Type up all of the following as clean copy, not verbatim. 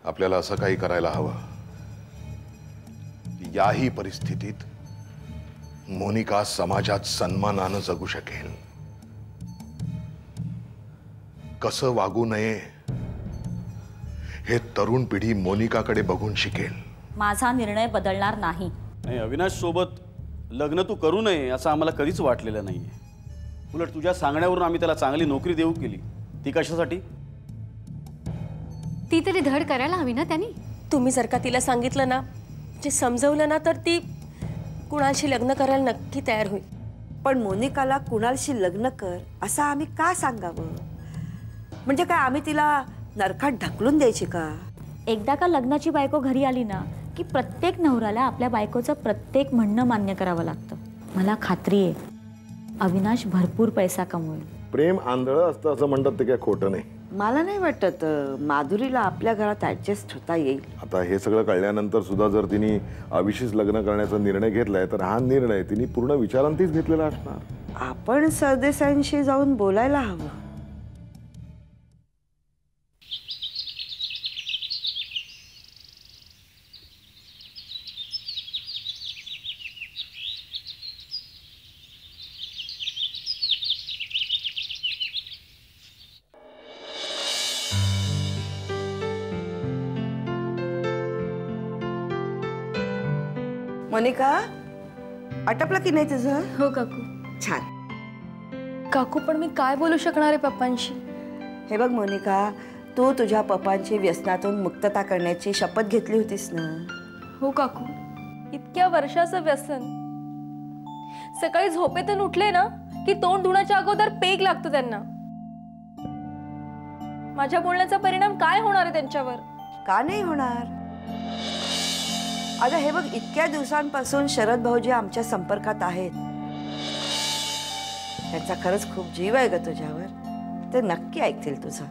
आपल्याला असं काही करायला हवं की याही परिस्थितीत मोनिका समाजात सन्मानानं जगू शकेल. कसं वागू नये हे तरुण पिढी मोनिकाकडे बघून शिकेल. माझा निर्णय बदलणार नाही. अविनाश सोबत लग्न तू करू नये असं आम्हाला कधीच वाटलेलं नाहीये. उलट तुझ्या सांगण्यावरून आम्ही त्याला चांगली नोकरी देऊ केली. ती कशासाठी? ती तरी धड करायला हवी ना त्यांनी. तुम्ही जर का तिला सांगितलं ना, जे समजवलं ना, तर ती कुणालशी लग्न करायला नक्की तयार होईल. पण मोनिकाला कुणालशी लग्न कर असं आम्ही का सांगावं? म्हणजे काय आम्ही तिला नरकात ढकलून द्यायची का? एकदा का लग्नाची बायको घरी आली ना की प्रत्येक नवऱ्याला आपल्या बायकोचं प्रत्येक म्हणणं मान्य करावं लागतं. मला खात्री आहे अविनाश भरपूर पैसा कमवेल. प्रेम आंधळं असतं असं म्हणतात ते काय खोटं नाही. मला नाही वाटत माधुरीला आपल्या घरात ऍडजस्ट होता येईल. आता हे सगळं कळल्यानंतर सुद्धा जर तिने अविशीच लग्न करण्याचा निर्णय घेतलाय तर हा निर्णय तिने पूर्ण विचारांतीच घेतलेला असणार. आपण सरदेसाईंशी जाऊन बोलायला हवं. मोनिका, आटपला की नाही तुझं? हो काकू. छान. काकू पण मी काय बोलू शकणार आहे पप्पांशी? हे बघ मोनिका, तू तुझ्या पप्पांची व्यसनातून मुक्तता करण्याची शपथ घेतली होतीस ना? हो काकू. इतक्या वर्षाचं व्यसन. सकाळी झोपेतून उठले ना की तोंड धुण्याच्या अगोदर पेग लागतो त्यांना. माझ्या बोलण्याचा परिणाम काय होणार आहे त्यांच्यावर? का नाही होणार? अगं हे बघ, इतक्या दिवसांपासून शरद भाऊजी आमच्या संपर्कात आहेत. त्यांचा खरंच खूप जीव आहे ग तुझ्यावर. ते नक्की ऐकतील तुझं.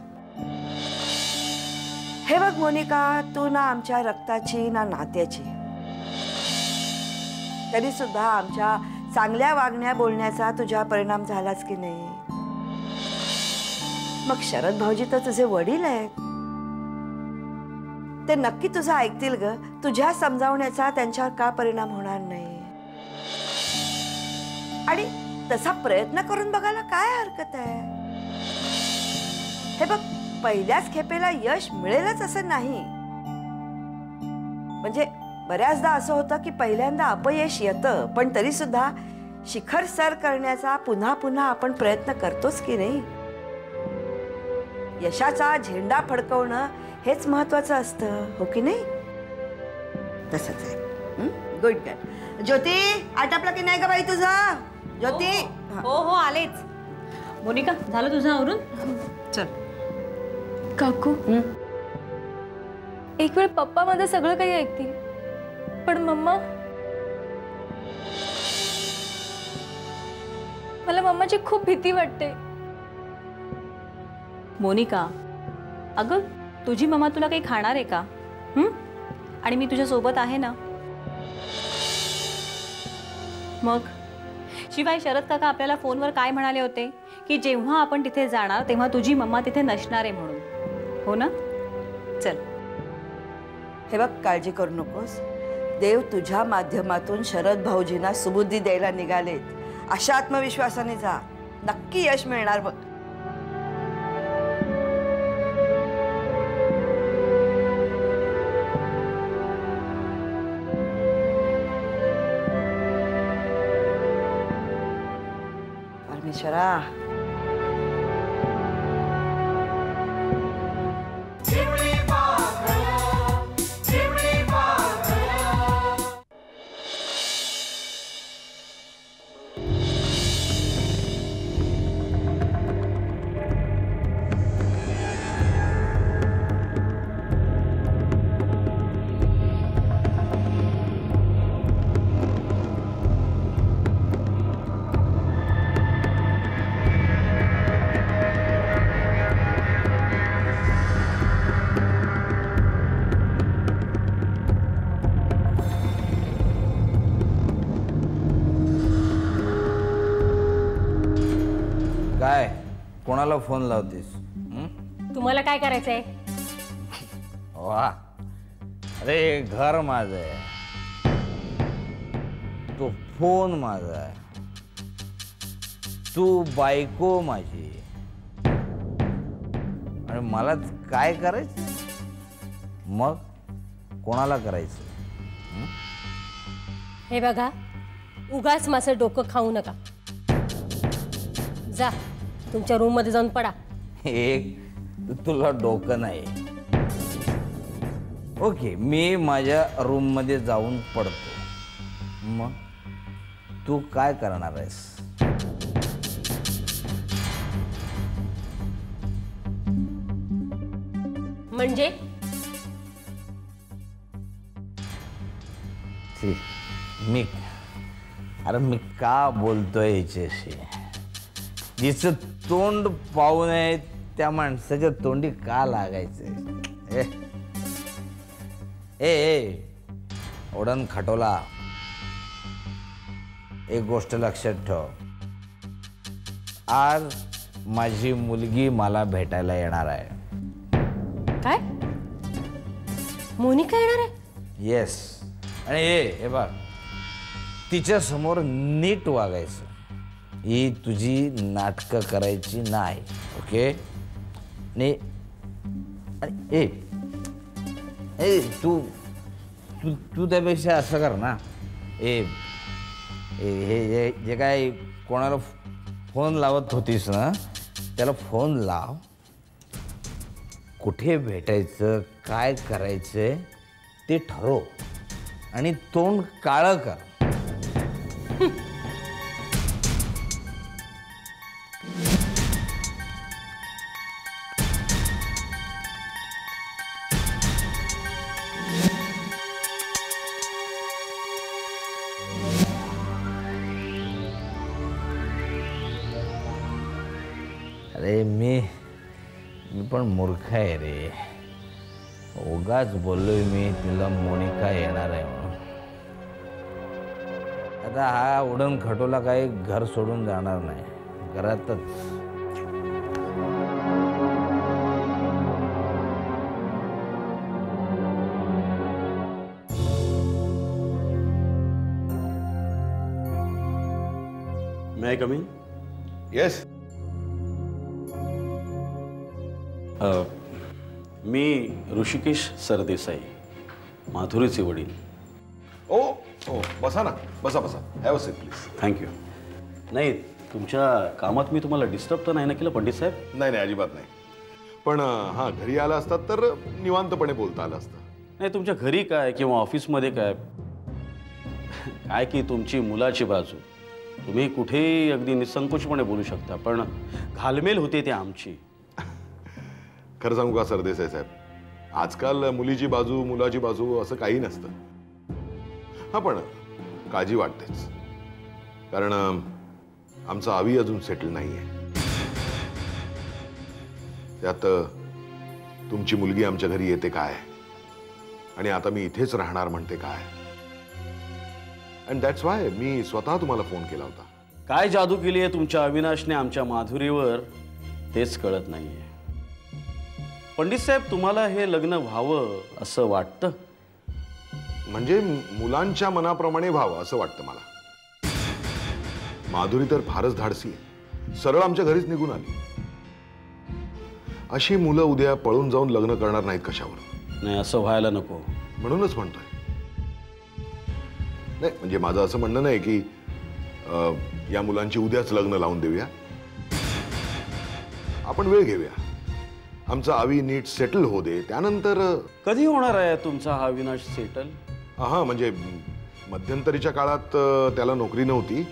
हे बघ मोनिका, तू ना आमच्या रक्ताची ना नात्याची, तरी सुद्धा आमच्या चांगल्या वागण्या बोलण्याचा तुझ्या परिणाम झालाच की नाही? मग शरद भाऊजी तर तुझे वडील आहेत. ते नक्की तुझं ऐकतील ग. तुझ्या समजावण्याचा त्यांच्यावर का परिणाम होणार नाही? आणि तसा प्रयत्न करून बघायला काय हरकत आहे? हे बघ, पहिल्याच खेपेला यश मिळेलच असं नाही. म्हणजे बऱ्याचदा असं होतं की पहिल्यांदा अपयश येतं, पण तरी सुद्धा शिखर सर करण्याचा पुन्हा पुन्हा आपण प्रयत्न करतोच की नाही? यशाचा झेंडा फडकवणं हेच महत्वाचं असतं, हो की नाही? तसंच आहे. Good good. ज्योती, आटपला की नाही ग बाई तुझं? ज्योती. हो हो आलेच. मोनिका, झालं तुझं आवरून? चल. काकू, एक वेळ पप्पा माझं सगळं काही ऐकतील, पण मम्मा, मला मम्माची खूप भीती वाटते. मोनिका, अगं तुझी मम्मा तुला काही खाणार आहे का? आणि मी तुझ्या सोबत आहे ना. मग शिवाय शरद काका आपल्याला फोनवर काय म्हणाले होते की जेव्हा आपण तिथे जाणार तेव्हा तुझी मम्मा तिथे नसणार आहे म्हणून, हो ना? चल. हे बघ, काळजी करू नकोस. देव तुझ्या माध्यमातून शरद भाऊजींना सुबुद्धी द्यायला निघालेत. अशा आत्मविश्वासाने जा. नक्की यश मिळणार बघ. परमेश्वरा, काय कोणाला फोन लावतेस? तुम्हाला काय करायचंय? वा, अरे घर माझं आहे, तो फोन माझा आहे, तू बायको माझी, आणि मलाच काय करायचं? मग कोणाला करायचं? हे बघा, उगाच माझं डोकं खाऊ नका. जा तुमच्या रूम मध्ये जाऊन पडा. एक तुला डोकं नाही. ओके, मी माझ्या रूम मध्ये जाऊन पडतो. मग तू काय करणार आहेस? म्हणजे मी का बोलतोय हिच्याशी? जिचं तोंड पाहू नये त्या माणसाच्या तोंडी का लागायचंय? ए ओढण खटोला, एक गोष्ट लक्षात ठेव. आज माझी मुलगी मला भेटायला येणार आहे. काय? मोनिका येणार आहे? येस. आणि हे बघ, तिच्या समोर नीट वागायचं. ही तुझी नाटकं करायची नाही. ओके? आणि तू तू तू त्यापेक्षा असं कर ना, हे जे काय कोणाला फोन लावत होतीस ना, त्याला फोन लाव. कुठे भेटायचं, काय करायचं ते ठरव, आणि तोंड काळं कर. अरे मी पण मूर्ख आहे रे. उगाच बोललोय मी तिला मोनिका येणार आहे म्हणून. आता हा उडण खटोला काही घर सोडून जाणार नाही, घरातच. मे आय कम इन? येस. मी ऋषिकेश सरदेसाई, माधुरीचे वडील. ओ ओ, बसा ना, बसा बसा. Have a seat please. Thank you. नाही, तुमच्या कामात मी तुम्हाला डिस्टर्ब तर नाही ना केलं पंडित साहेब? नाही नाही, अजिबात नाही. पण हां, घरी आला असतात तर निवांतपणे बोलता आलं असतं. नाही, तुमच्या घरी काय किंवा ऑफिसमध्ये काय काय की तुमची मुलाची बाजू तुम्ही कुठेही अगदी निसंकोचपणे बोलू शकता, पण घालमेल होते ते आमची. खरं सांगू का सरदेसाई साहेब, आजकाल मुलीची बाजू मुलाची बाजू असं काही नसतं. हा, पण काळजी वाटतेच, कारण आमचं आवी अजून सेटल नाही आहे. त्यात तुमची मुलगी आमच्या घरी येते काय, आणि आता मी इथेच राहणार म्हणते काय. अँड दॅट्स वाय मी स्वतः तुम्हाला फोन केला होता. काय जादू केली आहे तुमच्या अविनाशने आमच्या माधुरीवर तेच कळत नाहीये. पंडित साहेब, तुम्हाला हे लग्न व्हावं असं वाटतं? म्हणजे मुलांच्या मनाप्रमाणे व्हावं असं वाटतं मला. माधुरी तर फारच धाडसी आहे. सरळ आमच्या घरीच निघून आली. अशी मुलं उद्या पळून जाऊन लग्न करणार नाहीत कशावर. नाही, असं व्हायला नको. म्हणूनच म्हणतोय. नाही म्हणजे माझं असं म्हणणं नाही की या मुलांची उद्याच लग्न लावून देऊया. आपण वेळ घेऊया. आमचा आवी नीट सेटल हो दे, त्यानंतर. कधी होणार आहे तुमचा हा अविनाश सेटल? हा म्हणजे मध्यंतरीच्या काळात त्याला नोकरी नव्हती,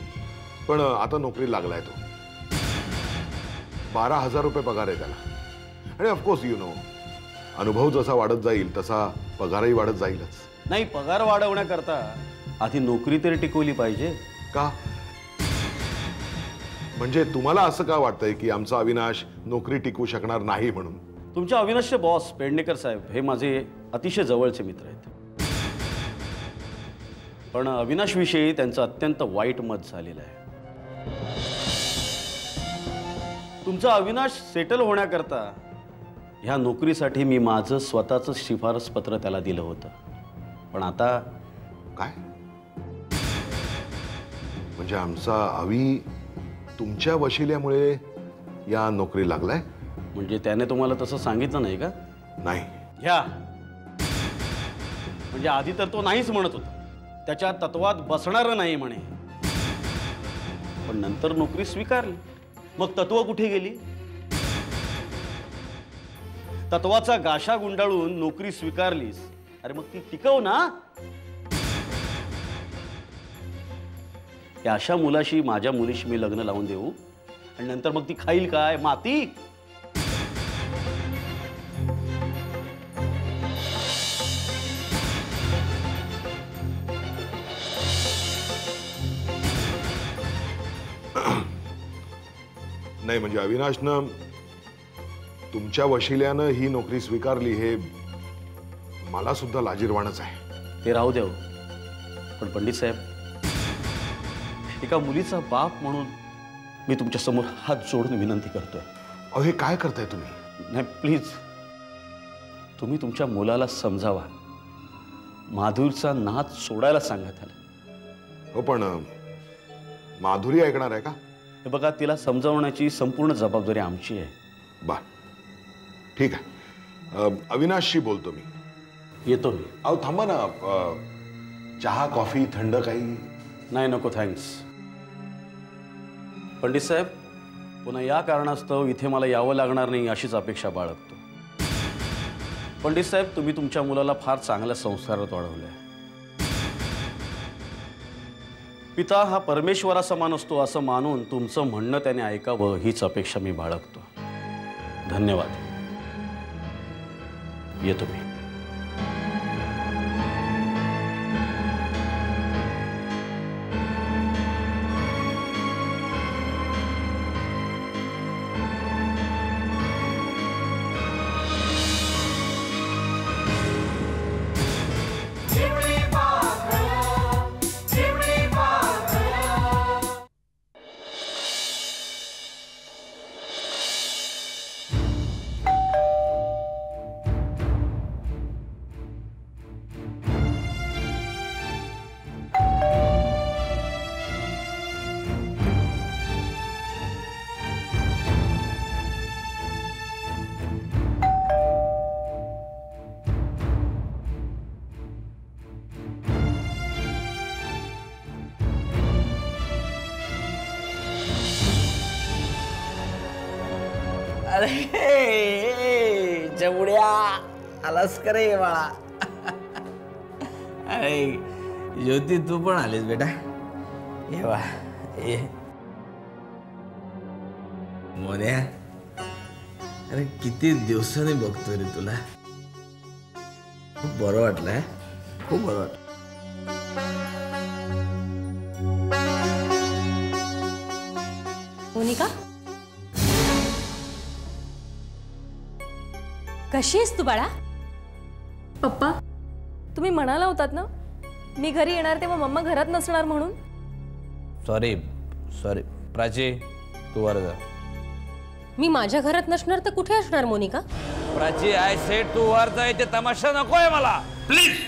पण आता नोकरी लागलाय तो. 12,000 रुपये पगार आहे त्याला. आणि ऑफकोर्स अनुभव जसा वाढत जाईल तसा पगारही वाढत जाईलच. नाही, पगार वाढवण्याकरता आधी नोकरी तरी टिकवली पाहिजे. का म्हणजे तुम्हाला असं का वाटतंय की आमचा अविनाश नोकरी टिकवू शकणार नाही म्हणून? तुमच्या अविनाशचे बॉस पेडणेकर साहेब हे माझे अतिशय जवळचे मित्र आहेत. पण अविनाश विषयी त्यांचं अत्यंत वाईट मत झालेलं आहे. तुमचा अविनाश सेटल होण्याकरता ह्या नोकरीसाठी मी माझं स्वतःचं शिफारस पत्र त्याला दिलं होतं. पण आता काय म्हणजे आमचा अवी तुमच्या वशिल्यामुळे या नोकरी लागलाय? म्हणजे त्याने तुम्हाला तसं सांगितलं नाही का? नाही. ह्या म्हणजे आधी तर तो नाहीच म्हणत होता, त्याच्या तत्वात बसणार नाही म्हणे. पण नंतर नोकरी स्वीकारली. मग तत्व कुठे गेली? तत्वाचा गाशा गुंडाळून नोकरी स्वीकारलीस, अरे मग ती टिकव ना. या अशा मुलाशी माझ्या मुलीशी मी लग्न लावून देऊ आणि नंतर मग ती खाईल काय? माती. नाही म्हणजे अविनाशनं तुमच्या वशिल्यानं ही नोकरी स्वीकारली हे मला सुद्धा लाजिरवाणच आहे. ते राहू द्या. पण पंडित साहेब, एका मुलीचा बाप म्हणून मी तुमच्या समोर हात जोडून विनंती करतोय. अहो हे काय करताय तुम्ही? नाही प्लीज, तुम्ही तुमच्या मुलाला समजावा. माधुरीचा नाद सोडायला सांगा त्याला. हो पण माधुरी ऐकणार आहे का? हे बघा, तिला समजावण्याची संपूर्ण जबाबदारी आमची आहे. बर ठीक आहे. अविनाशशी बोलतो मी. येतो मी. अहो थांबा ना. चहा कॉफी थंड काही? नाही नको, थँक्स. पंडित साहेब, पुन्हा या कारणास्तव इथे मला यावं लागणार नाही अशीच अपेक्षा बाळगतो. पंडित साहेब, तुम्ही तुमच्या मुलाला फार चांगल्या संस्कारात वाढवले आहे. पिता हा परमेश्वरा समान असतो असं मानून तुमचं म्हणणं त्याने ऐकावं हीच अपेक्षा मी बाळगतो. धन्यवाद. येतो मी. अरे जवड्या आलास का रे बाळा? अरे ज्योती, तू पण आलीस बेटा. ये वा ये. मोन्या, अरे किती दिवसांनी बघतोय रे तुला. खूप बरं वाटलंय. खूप बरं वाटलं. मोनिका, कशी आहेस तू बाळा? पप्पा, तुम्ही म्हणाला होतात ना मी घरी येणार तेव्हा मम्मा घरात नसणार म्हणून. सॉरी सॉरी प्राची, तू वर जा. मी माझ्या घरात नसणार तर कुठे असणार मोनिका? प्राची, आय सेड तू वर जा. इथे तमाशा नकोय मला. Please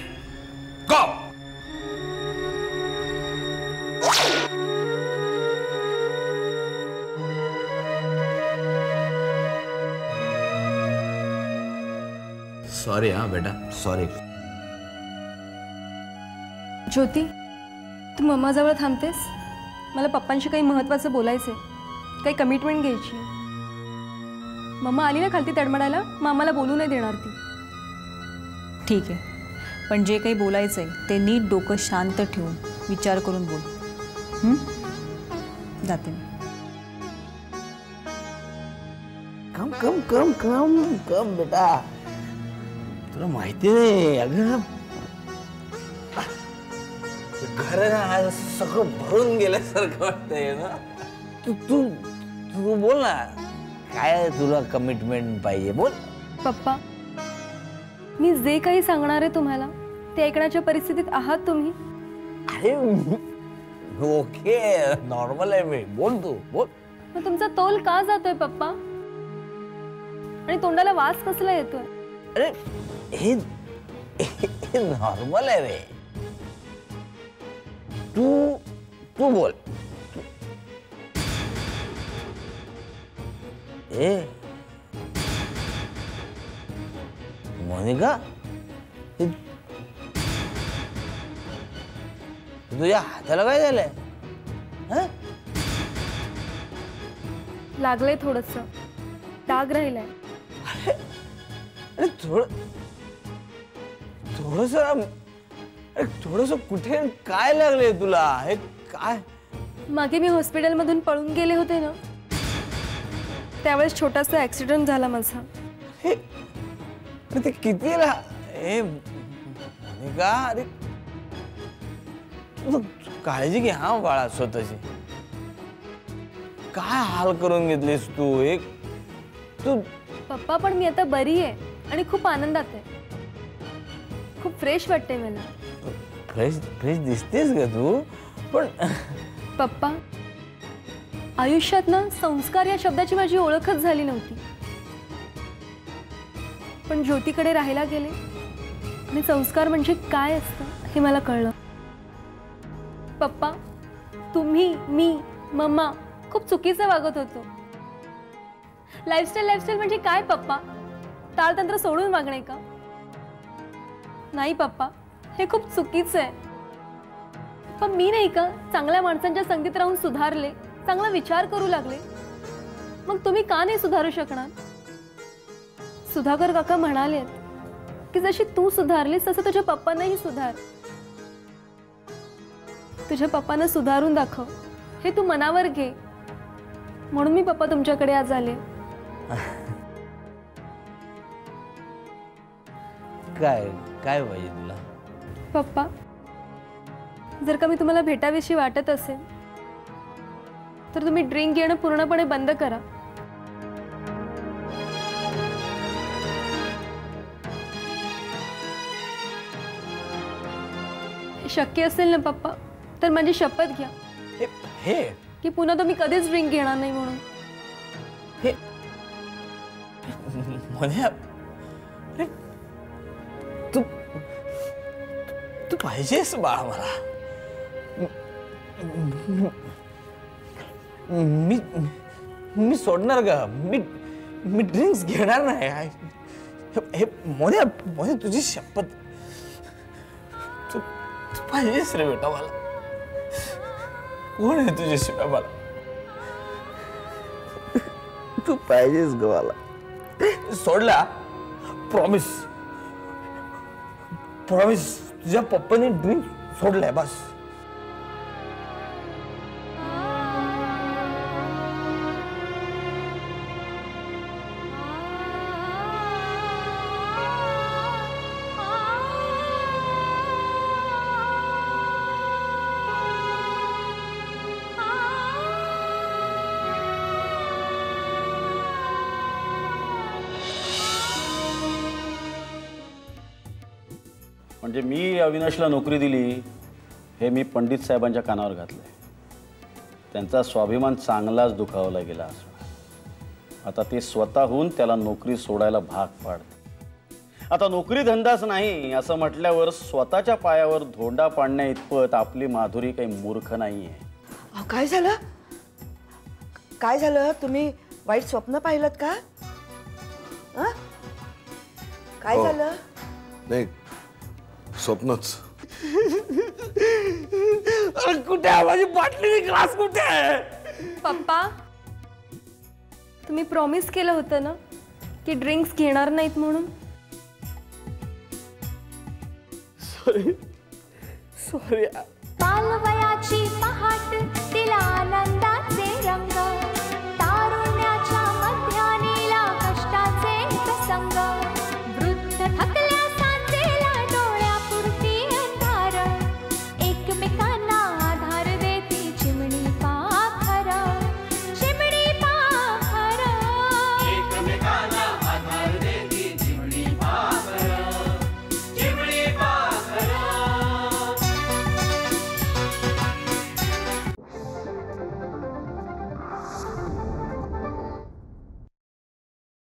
go. सॉरी हा बेटा, सॉरी. ज्योती, तू मम्माजवळ थांबतेस? मला पप्पांशी काही महत्त्वाचं बोलायचंय, काही कमिटमेंट घ्यायची. मम्मा आली ना खालती तडमडायला, मग आम्हाला बोलू नाही देणार ती. ठीक आहे, पण जे काही बोलायचं आहे ते नीट डोकं शांत ठेवून विचार करून बोल. जाते मी. कम कम कम कम कम बेटा. तुला माहिती नाही अगं, घर ना सगळं भरून गेल्यासारखं वाटतंय ना. तू तू तू बोल ना, काय तुला कमिटमेंट पाहिजे बोल. पप्पा, मी जे काही सांगणार आहे तुम्हाला ते ऐकण्याच्या परिस्थितीत आहात तुम्ही? अरे ओके, नॉर्मल आहे मी, बोल तू बोल. मग तुमचा तोल का जातोय पप्पा? आणि तोंडाला वास कसला येतोय? अरे हे नॉर्मल आहे रे. तू तू बोल. ए मोनिका, तुझ्या हाताला काय झालंय? लागलंय थोडस, डाग राहिलाय. अरे थोडस कुठे काय लागलंय तुला? हे काय? मागे मी हॉस्पिटलमधून पळून गेले होते ना, त्यावेळेस छोटासा ऍक्सिडेंट झाला माझा. ते कितीला? हे मोनिका, अरे तू काळजी घे हा बाळा स्वतःची. काय हाल करून घेतलीस तू? एक तू. पप्पा, पण मी आता बरी आहे आणि खूप आनंदात आहे. खूप फ्रेश वाटते मला. फ्रेश फ्रेश दिसतेस का तू? पण पप्पा, आयुष्यात ना संस्कार या शब्दाची माझी ओळखच झाली नव्हती. पण ज्योतीकडे राहायला गेले आणि संस्कार म्हणजे काय असतं हे मला कळलं. पप्पा, तुम्ही, मी, मम्मा खूप चुकीचं वागत होतो. लाईफस्टाईल म्हणजे काय पप्पा? ताळतंत्र सोडून वागणे का? नाही पप्पा, हे खूप चुकीचं आहे. पण मी नाही का चांगल्या माणसांच्या संगतीत राहून सुधारले, चांगला विचार करू लागले. मग तुम्ही का नाही सुधारू शकणार? सुधाकर काका म्हणालेत की जशी तू सुधारलीस तसं तुझ्या पप्पांनाही सुधार. तुझ्या पप्पांना सुधारून दाखव, हे तू मनावर घे. म्हणून मी पप्पा तुमच्याकडे आज आले. काय काय पाहिजे तुला? पप्पा, जर का मी तुम्हाला भेटाविषयी वाटत असेल तर तुम्ही ड्रिंक घेणं पूर्णपणे बंद करा. शक्य असेल ना पप्पा, तर माझी शपथ घ्या हे की पुन्हा तुम्ही कधीच ड्रिंक घेणार नाही म्हणून. हे मोन्या, अरे तू तू पाहिजेस बाळा मला. मी मी सोडणार का? मी ड्रिंक्स घेणार नाही. हे मोन्या मोन्या, तुझी शपथ, तू पाहिजेस रे बेटा मला. कोण आहे तुझ्याशिवाय मला? तू पाहिजेस ग मला. सोडला, प्रॉमिस प्रॉमिस. तुझ्या पप्पाने ड्रिंक सोडलाय बस. म्हणजे मी अविनाशला नोकरी दिली हे मी पंडित साहेबांच्या कानावर घातलंय. त्यांचा स्वाभिमान चांगलाच दुखावला गेला असणार. आता ते स्वतःहून त्याला नोकरी सोडायला भाग पाडते. आता नोकरी धंदाच नाही असं म्हटल्यावर स्वतःच्या पायावर धोंडा पाडण्या इतपत आपली माधुरी काही मूर्ख नाहीये. काय झालं? काय झालं? तुम्ही वाईट स्वप्न पाहिलं का? काय हो. झालं? नाही स्वप्नच. अरे कुठे आहे माझी बाटली ग्लास कुठे आहे? पप्पा तुम्ही प्रॉमिस केलं होतं ना की ड्रिंक्स घेणार नाहीत म्हणून. सॉरी बालवयाची पहाट तिला आनंदात